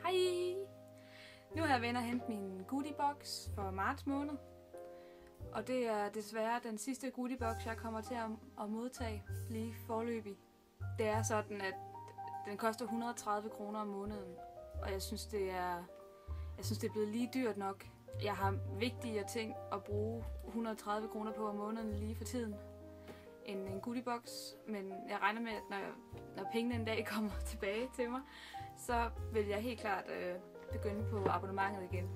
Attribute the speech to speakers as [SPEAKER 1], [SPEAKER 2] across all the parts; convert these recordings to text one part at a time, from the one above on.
[SPEAKER 1] Hej! Nu har jeg været inde og hente min goodiebox for marts måned. Og det er desværre den sidste goodiebox, jeg kommer til at modtage lige forløbig. Det er sådan, at den koster 130 kroner om måneden. Og jeg synes, det er blevet lige dyrt nok. Jeg har vigtigere ting at bruge 130 kroner på om måneden lige for tiden end en goodiebox. Men jeg regner med, at når pengene en dag kommer tilbage til mig, så vil jeg helt klart begynde på abonnementet igen.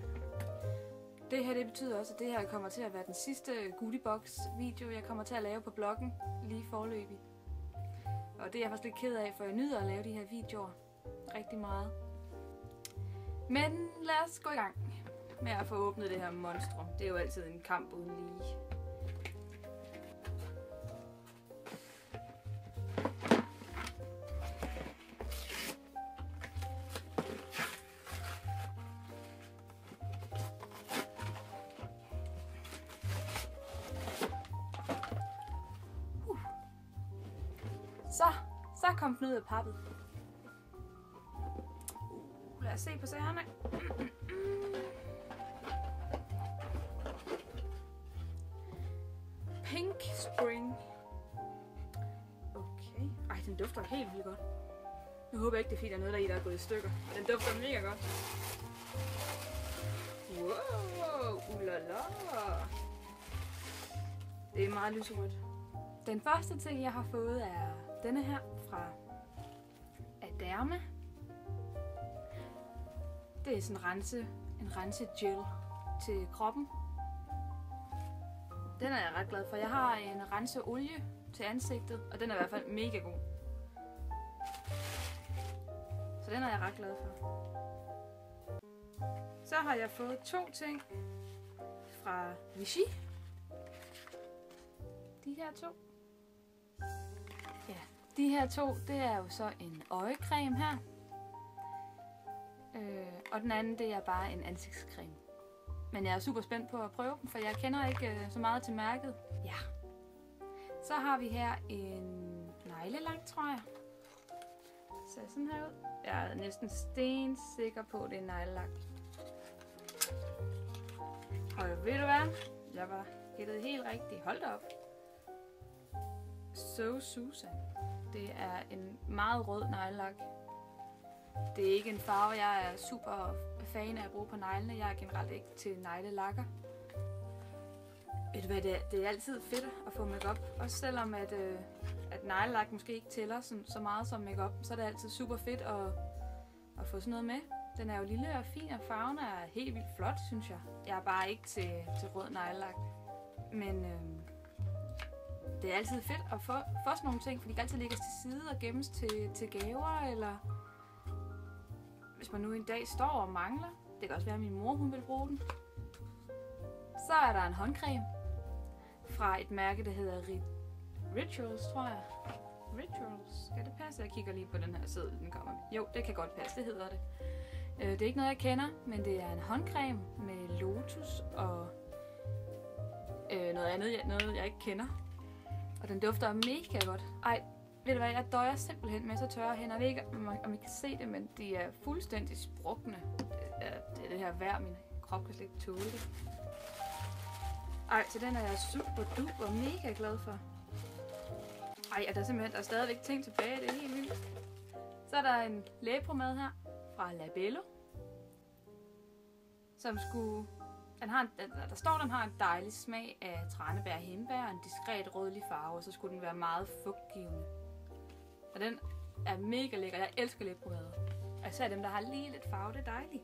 [SPEAKER 1] Det her det betyder også, at det her kommer til at være den sidste goodiebox video, jeg kommer til at lave på bloggen lige forløbig. Og det er jeg faktisk lidt ked af, for jeg nyder at lave de her videoer rigtig meget. Men lad os gå i gang med at få åbnet det her monstrum. Det er jo altid en kamp uden lige. Så kom den ud af pappet. Lad os se på sagerne. Pink Spring. Okay. Ej, den dufter helt vildt godt. Nu håber jeg ikke, det er fordi, der er noget, der er gået i stykker. Den dufter mega godt. Wow, ulala. Det er meget lyserødt. Den første ting, jeg har fået, er denne her fra Aderma. Det er sådan en rensegel til kroppen. Den er jeg ret glad for. Jeg har en renseolie til ansigtet, og den er i hvert fald mega god. Så den er jeg ret glad for. Så har jeg fået 2 ting fra Vichy. De her 2. Ja, de her 2, det er jo så en øjecreme her. Og den anden, det er bare en ansigtscreme. Men jeg er super spændt på at prøve dem, for jeg kender ikke så meget til mærket. Ja. Så har vi her en neglelak, tror jeg. Ser sådan her ud. Jeg er næsten stensikker på, at det er neglelak. Og ved du hvad? Jeg var gættet helt rigtigt. Hold da op. So Susan. Det er en meget rød neglelak. Det er ikke en farve, jeg er super fan af at bruge på neglene. Jeg er generelt ikke til neglelakker. Ved du hvad, det er altid fedt at få makeup. Også selvom at neglelak måske ikke tæller så meget som makeup, så er det altid super fedt at få sådan noget med. Den er jo lille og fin, og farven er helt vildt flot, synes jeg. Jeg er bare ikke til rød neglelak. Men det er altid fedt at få sådan nogle ting, fordi de altid lægges til side og gemmes til gaver, eller hvis man nu en dag står og mangler. Det kan også være, at min mor hun vil bruge den. Så er der en håndcreme fra et mærke, der hedder Rituals, tror jeg. Rituals. Skal det passe? Jeg kigger lige på den her seddel, den kommer med. Jo, det kan godt passe, det hedder det. Det er ikke noget, jeg kender, men det er en håndcreme med lotus og noget andet, noget jeg ikke kender. Og den dufter mega godt. Ej, ved du hvad, jeg døjer simpelthen med så tørre hænder. Jeg ved ikke, om I kan se det, men de er fuldstændig sprukne. Det er det her vejr, min krop kan slet ikke tåle det. Ej, så den er jeg super duper mega glad for. Ej, og der er stadigvæk ting tilbage, det er helt vildt. Så er der en læbepomade her fra Labello, som der står, den har en dejlig smag af tranebær og hindbær og en diskret rødlig farve, og så skulle den være meget fugtgivende. Og den er mega lækker. Jeg elsker læbepomade. Og især dem, der har lige lidt farve, det er dejligt.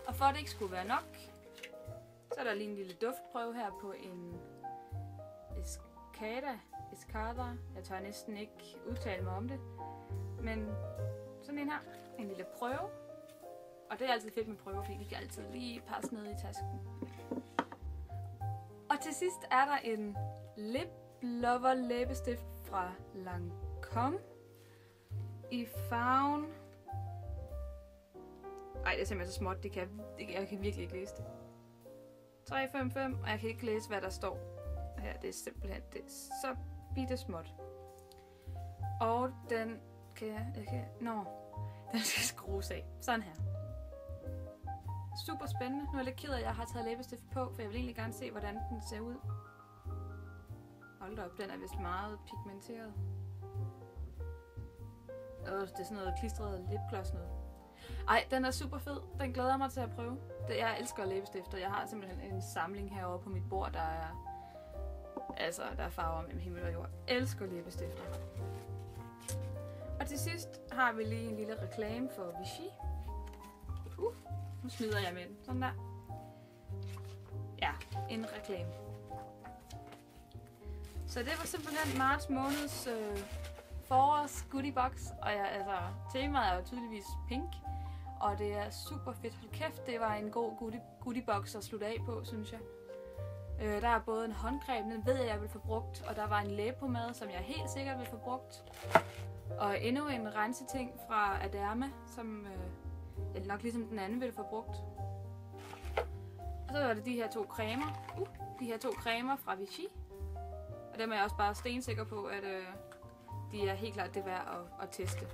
[SPEAKER 1] Og for at det ikke skulle være nok, så er der lige en lille duftprøve her på en Escada. Jeg tør næsten ikke udtale mig om det. Men sådan en her. En lille prøve. Og det er altid fedt med prøver, fordi de kan altid lige passe ned i tasken. Og til sidst er der en Lip Lover læbestift fra Lancome i farven. Ej, det er simpelthen så småt, jeg kan virkelig ikke læse det. 355, og jeg kan ikke læse, hvad der står her. Det er simpelthen så bitte småt. Og den Den skal skrues af. Sådan her. Super spændende. Nu er jeg lidt ked af, at jeg har taget læbestift på, for jeg vil egentlig gerne se, hvordan den ser ud. Hold da op, den er vist meget pigmenteret. Det er sådan noget klistret lipgloss noget. Ej, den er super fed. Den glæder jeg mig til at prøve. Jeg elsker læbestifter. Jeg har simpelthen en samling herovre på mit bord, der er farver mellem himmel og jord. Jeg elsker læbestifter. Og til sidst har vi lige en lille reklame for Vichy. Nu smider jeg med den. Sådan der. Ja, en reklame. Så det var simpelthen marts måneds forårs goodiebox. Og temaet er jo tydeligvis pink. Og det er super fedt. Hold kæft, det var en god goodiebox at slutte af på, synes jeg. Der er både en håndcreme, den ved jeg vil få brugt. Og der var en læbepomade, som jeg helt sikkert vil få brugt. Og endnu en renseting fra Aderma, som jeg nok ligesom den anden vil få brugt. Og så var det de her to cremer. De her to cremer fra Vichy. Og dem er jeg også bare stensikker på, at de er helt klart det værd at teste.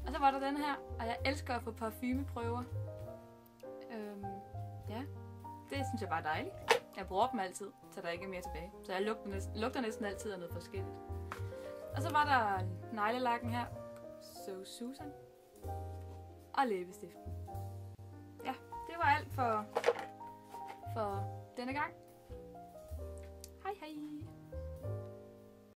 [SPEAKER 1] Og så var der den her, og jeg elsker at få parfumeprøver. Ja, det synes jeg bare er dejligt. Jeg bruger dem altid, så der ikke er mere tilbage. Så jeg lugter næsten altid af noget forskelligt. Og så var der neglelakken her, So Susan, og læbestiften. Ja, det var alt for denne gang. Hej hej!